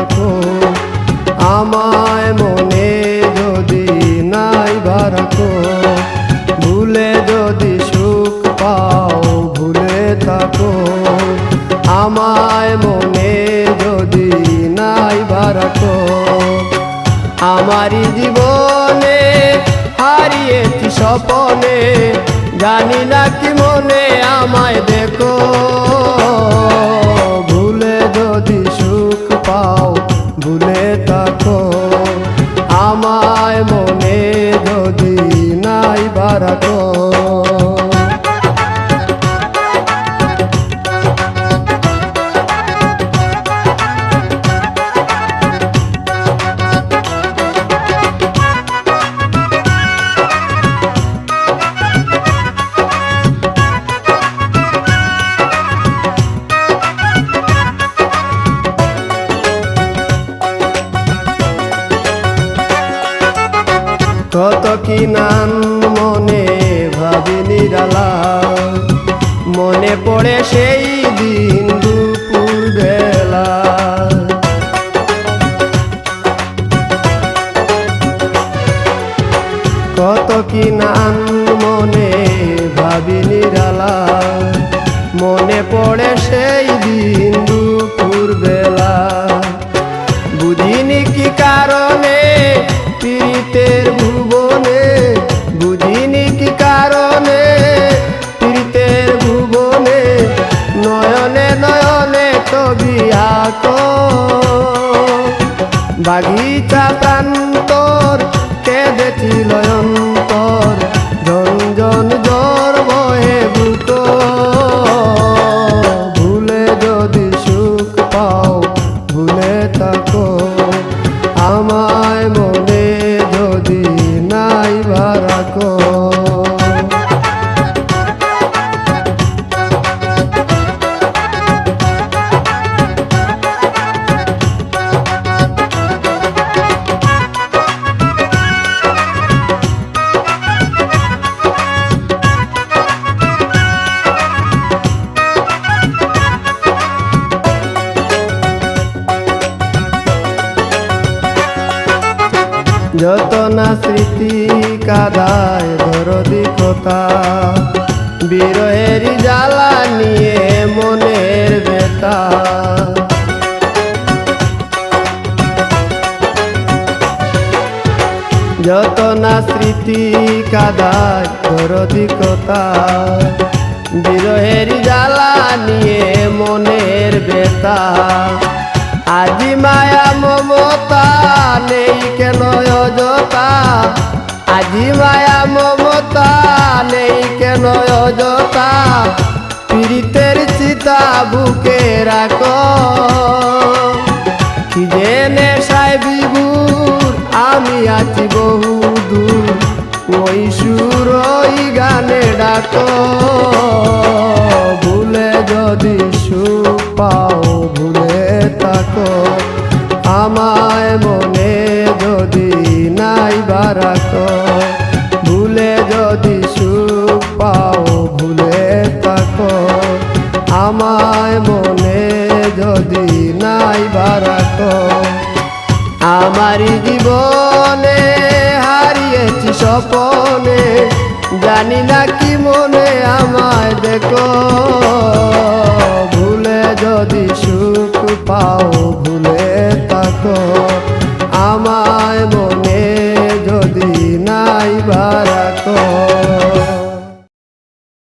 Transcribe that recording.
রাখো, আমায় মনে যদি নাইবা রাখো, ভুলে যদি সুখ পাও ভুলে থাকো, আমায় মনে যদি নাইবা রাখো। আমারই জীবনে হারিয়েছি স্বপনে, জানি না কি মনে আমায় দেখো, ভুলে যদি সুখ পাও ভুলে থাকো, আমায় মনে যদি নাইবা রাখো। কত কি নাম মনে ভাবি নিরালা, মনে পড়ে সেই দিন দুপুর বেলা। কত কি নাম মনে ভাবি নিরালা, মনে পড়ে সেই দিন দুপুর বেলা। বুঝিনি কি কারণে পীড়িতের ভুবনে, বুঝিনি কি কারণে পীড়িতের ভুবনে, নয়নে নয়নে ছবি আঁকো, বাগিচা প্রান্তর কেঁদেছিল অন্তর, ঝনঝন জ্বর বহে বুক, ভুলে যদি সুখ পাও ভুলে থাকো, আমায় মনে যদি নাইবা রাখো। যত না স্মৃতি কাদায় দরদি কথা, বিরহের জ্বালা নিয়ে মনের ব্যথা। যত না স্মৃতি কাদায় দরদি কথা, বিরহের জ্বালা নিয়ে মনের ব্যথা। আজি মায়া মমতা নেই কেন অযথা, আজি মায়া মমতা নেই কেন অযথা, পীড়িতের চিতা বুকে রাখো, কি যে নেশায় বিভোর আমি আছি বহু দূর, ওই সুর ওই গানে ডাকো, ভুলে যদি সুখ পাও ভুলে থাকো, আমায় মনে যদি নাইবা রাখো, ভুলে যদি সুখ পাও ভুলে থাকো, আমায় মনে যদি নাইবা রাখো। আমারই জীবনে হারিয়েছি স্বপনে, জানি না কি মনে আমায় দেখো, ভুলে যদি সুখ পাও